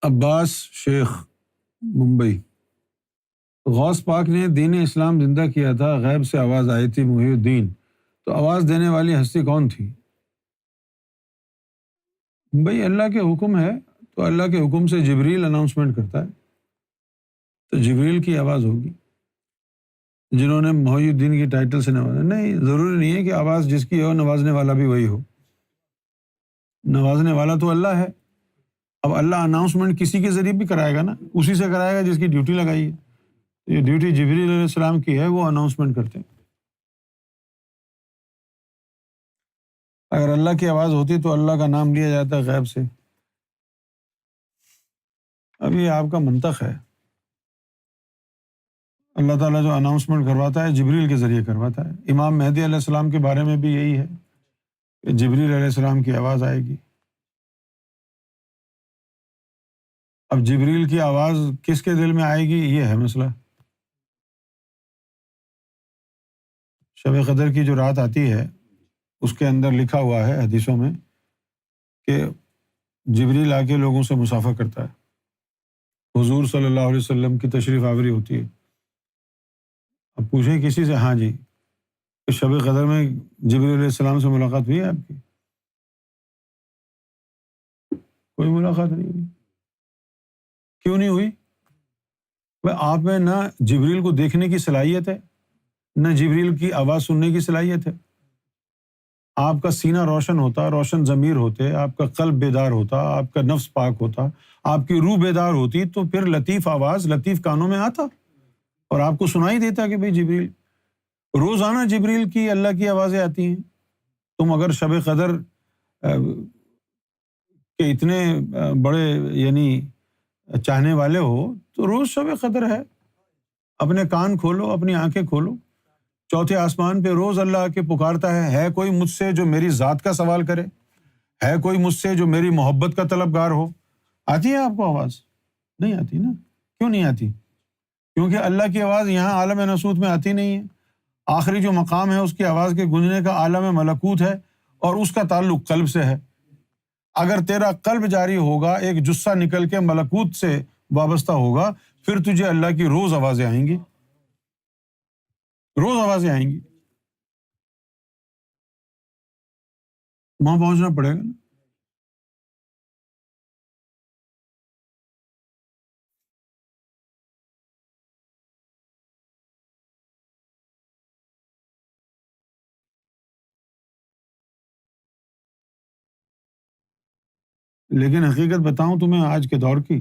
عباس شیخ، ممبئی۔ غوث پاک نے دین اسلام زندہ کیا تھا، غیب سے آواز آئی تھی محی الدین، تو آواز دینے والی ہستی کون تھی؟ بھئی اللہ کے حکم ہے تو اللہ کے حکم سے جبریل اناؤنسمنٹ کرتا ہے، تو جبریل کی آواز ہوگی جنہوں نے محی الدین کی ٹائٹل سے نوازا۔ نہیں، ضروری نہیں ہے کہ آواز جس کی ہو نوازنے والا بھی وہی ہو، نوازنے والا تو اللہ ہے۔ اب اللہ اناؤنسمنٹ کسی کے ذریعے بھی کرائے گا نا، اسی سے کرائے گا جس کی ڈیوٹی لگائی ہے۔ یہ ڈیوٹی جبریل علیہ السلام کی ہے، وہ اناؤنسمنٹ کرتے ہیں۔ اگر اللہ کی آواز ہوتی تو اللہ کا نام لیا جاتا غیب سے۔ اب یہ آپ کا منطق ہے۔ اللہ تعالیٰ جو اناؤنسمنٹ کرواتا ہے جبریل کے ذریعے کرواتا ہے۔ امام مہدی علیہ السلام کے بارے میں بھی یہی ہے کہ جبریل علیہ السلام کی آواز آئے گی۔ اب جبریل کی آواز کس کے دل میں آئے گی، یہ ہے مسئلہ۔ شب قدر کی جو رات آتی ہے اس کے اندر لکھا ہوا ہے حدیثوں میں کہ جبریل آ کے لوگوں سے مصافحہ کرتا ہے، حضور صلی اللہ علیہ وسلم کی تشریف آوری ہوتی ہے۔ اب پوچھیں کسی سے، ہاں جی کہ شب قدر میں جبریل علیہ السلام سے ملاقات ہوئی ہے آپ کی؟ کوئی ملاقات نہیں ہوئی۔ کیوں نہیں ہوئی؟ آپ میں نہ جبریل کو دیکھنے کی صلاحیت ہے، نہ جبریل کی آواز سننے کی صلاحیت ہے۔ آپ کا سینہ روشن ہوتا، روشن ضمیر ہوتے، آپ کا قلب بیدار ہوتا، آپ کا نفس پاک ہوتا، آپ کی روح بیدار ہوتی، تو پھر لطیف آواز لطیف کانوں میں آتا اور آپ کو سنائی دیتا کہ بھئی جبریل۔ روزانہ جبریل کی اللہ کی آوازیں آتی ہیں۔ تم اگر شب قدر کے اتنے بڑے یعنی چاہنے والے ہو تو روز شب قدر ہے، اپنے کان کھولو، اپنی آنکھیں کھولو، چوتھے آسمان پہ روز اللہ آ کے پکارتا ہے کوئی مجھ سے جو میری ذات کا سوال کرے، ہے کوئی مجھ سے جو میری محبت کا طلبگار ہو؟ آتی ہے آپ کو آواز؟ نہیں آتی نا۔ کیوں نہیں آتی؟ کیونکہ اللہ کی آواز یہاں عالم ناسوت میں آتی نہیں ہے۔ آخری جو مقام ہے اس کی آواز کے گونجنے کا عالم ملکوت ہے، اور اس کا تعلق قلب سے ہے۔ اگر تیرا قلب جاری ہوگا، ایک جثہ نکل کے ملکوت سے وابستہ ہوگا، پھر تجھے اللہ کی روز آوازیں آئیں گی، روز آوازیں آئیں گی۔ وہاں پہنچنا پڑے گا نا۔ لیکن حقیقت بتاؤں تمہیں آج کے دور کی،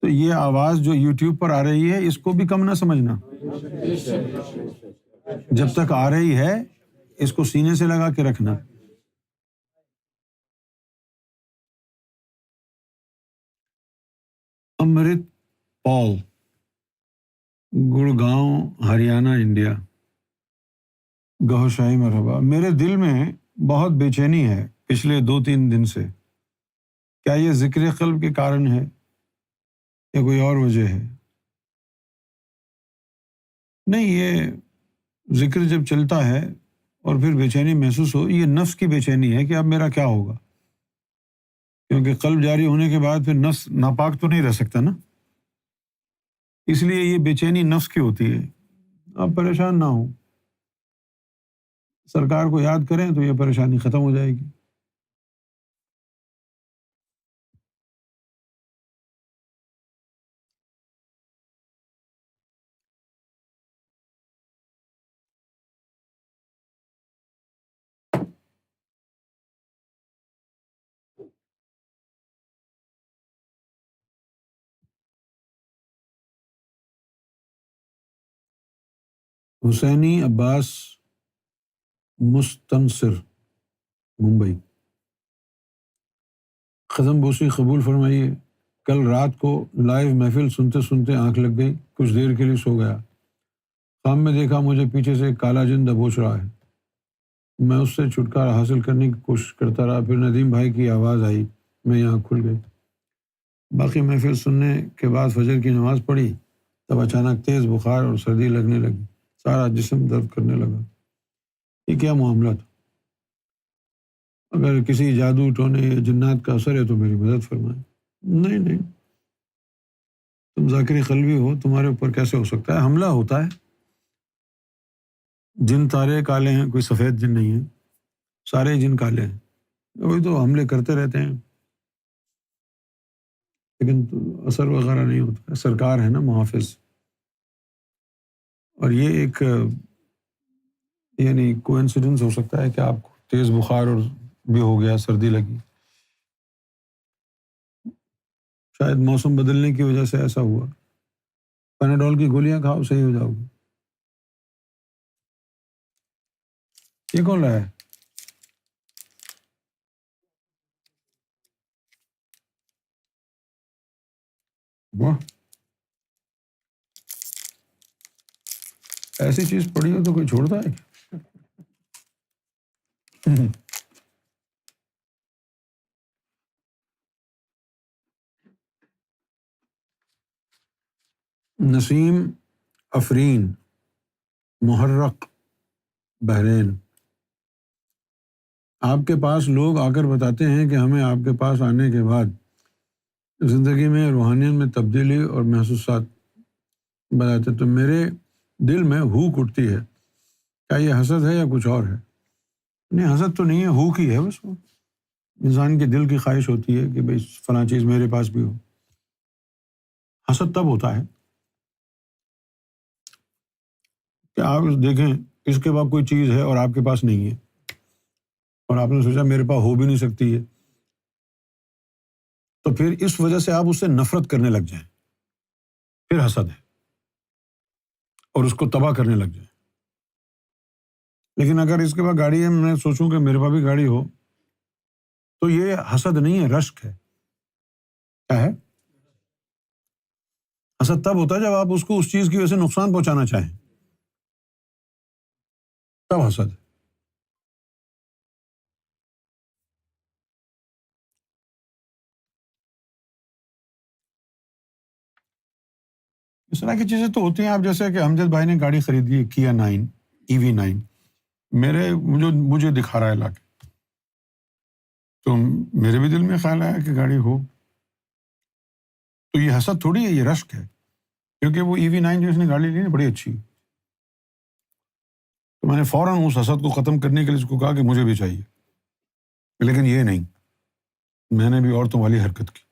تو یہ آواز جو یوٹیوب پر آ رہی ہے اس کو بھی کم نہ سمجھنا۔ جب تک آ رہی ہے اس کو سینے سے لگا کے رکھنا۔ امرت پال، گڑگاؤں، ہریانہ، انڈیا۔ گہو شاہی مرحبا۔ میرے دل میں بہت بے چینی ہے پچھلے 2-3 دن سے، کیا یہ ذکر قلب کے کارن ہے یا کوئی اور وجہ ہے؟ نہیں، یہ ذکر جب چلتا ہے اور پھر بے چینی محسوس ہو، یہ نفس کی بے چینی ہے کہ اب میرا کیا ہوگا، کیونکہ قلب جاری ہونے کے بعد پھر نفس ناپاک تو نہیں رہ سکتا نا، اس لیے یہ بے چینی نفس کی ہوتی ہے۔ آپ پریشان نہ ہوں، سرکار کو یاد کریں تو یہ پریشانی ختم ہو جائے گی۔ حسینی عباس مستنصر، ممبئی۔ ختم بوسی قبول فرمائیے۔ کل رات کو لائیو محفل سنتے سنتے آنکھ لگ گئی، کچھ دیر کے لیے سو گیا۔ خواب میں دیکھا مجھے پیچھے سے ایک کالا جن دبوچ رہا ہے، میں اس سے چھٹکارا حاصل کرنے کی کوشش کرتا رہا، پھر ندیم بھائی کی آواز آئی، میں آنکھ کھل گئی۔ باقی محفل سننے کے بعد فجر کی نماز پڑھی، تب اچانک تیز بخار اور سردی لگنے لگی، سارا جسم درد کرنے لگا۔ یہ کیا معاملہ تھا؟ اگر کسی جادو ٹونے یا جنات کا اثر ہے تو میری مدد فرمائیں۔ نہیں نہیں، تم ذاکر قلبی ہو، تمہارے اوپر کیسے ہو سکتا ہے؟ حملہ ہوتا ہے، جن تارے کالے ہیں، کوئی سفید جن نہیں ہے، سارے جن کالے ہیں، وہی تو حملے کرتے رہتے ہیں، لیکن اثر وغیرہ نہیں ہوتا ہے۔ سرکار ہے نا محافظ۔ اور یہ ایک یعنی کوئنسیڈنس ہو سکتا ہے کہ آپ کو تیز بخار اور بھی ہو گیا، سردی لگی، شاید موسم بدلنے کی وجہ سے ایسا ہوا، پیناڈول کی گولیاں کھاؤ صحیح ہو جاؤ گے۔ یہ کون رہا ہے؟ واہ، ایسی چیز پڑی ہو تو کوئی چھوڑتا ہے کیا؟ نسیم افرین، محرق، بحرین۔ آپ کے پاس لوگ آ کر بتاتے ہیں کہ ہمیں آپ کے پاس آنے کے بعد زندگی میں روحانیت میں تبدیلی اور محسوسات بتاتے، تو میرے دل میں ہوک اٹھتی ہے، کیا یہ حسد ہے یا کچھ اور ہے؟ نہیں، حسد تو نہیں ہے، ہوک ہی ہے بس۔ وہ انسان کے دل کی خواہش ہوتی ہے کہ بھئی فلاں چیز میرے پاس بھی ہو۔ حسد تب ہوتا ہے کہ آپ دیکھیں اس کے بعد کوئی چیز ہے اور آپ کے پاس نہیں ہے، اور آپ نے سوچا میرے پاس ہو بھی نہیں سکتی ہے، تو پھر اس وجہ سے آپ اس سے نفرت کرنے لگ جائیں، پھر حسد ہے، اور اس کو تباہ کرنے لگ جائیں۔ لیکن اگر اس کے بعد گاڑی ہے، میں سوچوں کہ میرے پاس بھی گاڑی ہو، تو یہ حسد نہیں ہے، رشک ہے۔ کیا ہے؟ حسد تب ہوتا ہے جب آپ اس کو اس چیز کی وجہ سے نقصان پہنچانا چاہیں، تب حسد ہے۔ اس طرح کی چیزیں تو ہوتی ہیں۔ آپ جیسے کہ امجد بھائی نے گاڑی خریدی ہے، کیا 9 EV9، مجھے دکھا رہا ہے لا کے، تو میرے بھی دل میں خیال آیا کہ گاڑی ہو، تو یہ حسد تھوڑی ہے، یہ رشک ہے، کیونکہ وہ EV9 جو اس نے گاڑی لی نا بڑی اچھی، تو میں نے فوراً اس حسد کو ختم کرنے کے لیے اس کو کہا کہ مجھے بھی چاہیے، لیکن یہ نہیں، میں نے بھی عورتوں والی حرکت کی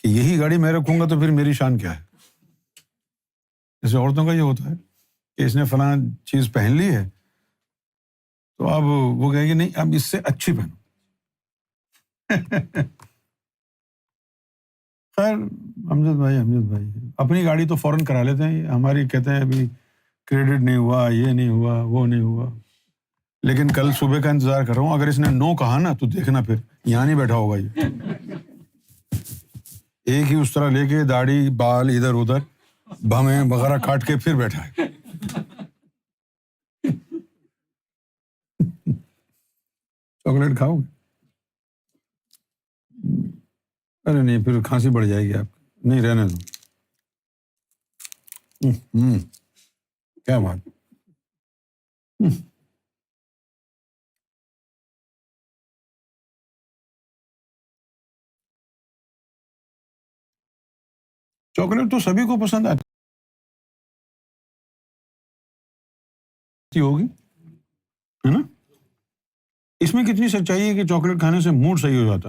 کہ یہی گاڑی میں رکھوں گا تو پھر میری شان کیا ہے۔ جیسے عورتوں کا یہ ہوتا ہے کہ اس نے فلاں چیز پہن لی ہے، تو اب وہ کہے گی نہیں، اب اس سے اچھی پہنو۔ خیر، امجد بھائی اپنی گاڑی تو فوراً کرا لیتے ہیں، ہماری کہتے ہیں ابھی کریڈٹ نہیں ہوا، یہ نہیں ہوا، وہ نہیں ہوا، لیکن کل صبح کا انتظار کر رہا ہوں، اگر اس نے نو کہا نا تو دیکھنا پھر یہاں نہیں بیٹھا ہوگا، یہ ایک ہی اس طرح لے کے داڑھی بال ادھر ادھر بھمیں وغیرہ کاٹ کے پھر بیٹھا ہے۔ چاکلیٹ کھاؤ گے؟ ارے نہیں، پھر کھانسی بڑھ جائے گی آپ کی، نہیں رہنے دو۔ کیا بات! چاکلیٹ تو سبھی کو پسند آتی ہوگی، ہے نا؟ اس میں کتنی سچائی ہے کہ چاکلیٹ کھانے سے موڈ صحیح ہو جاتا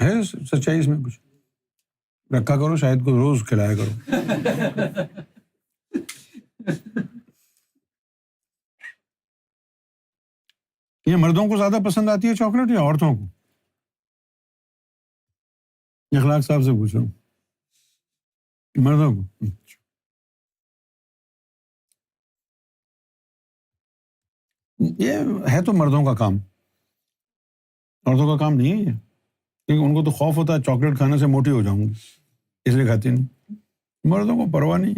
ہے سچائی اس میں کچھ رکھا کرو، شاید کو روز کھلایا کرو۔ یہ مردوں کو زیادہ پسند آتی ہے چاکلیٹ یا عورتوں کو؟ اخلاق صاحب سے پوچھ رہا ہوں۔ مردوں کو؟ یہ ہے تو مردوں کا کام، عورتوں کا کام نہیں ہے یہ، کیونکہ ان کو تو خوف ہوتا ہے چاکلیٹ کھانے سے موٹی ہو جاؤں گی، اس لیے کھاتی نہیں۔ مردوں کو پرواہ نہیں،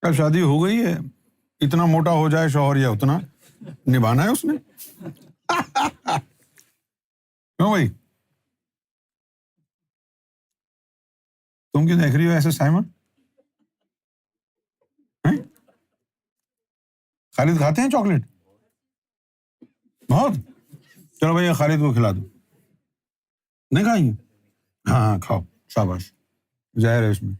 اب شادی ہو گئی ہے، اتنا موٹا ہو جائے شوہر یا اتنا نبھانا ہے اس نے، کیوں بھائی؟ تم کیوں دیکھ رہی ہو ایسے سائمن؟ ہیں؟ خالد کھاتے ہیں چاکلیٹ؟ بہت. چلو بھائی خالد کو کھلا دو. نہیں کھائیں گے؟ ہاں کھاؤ، شاباش، زہر ہے اس میں.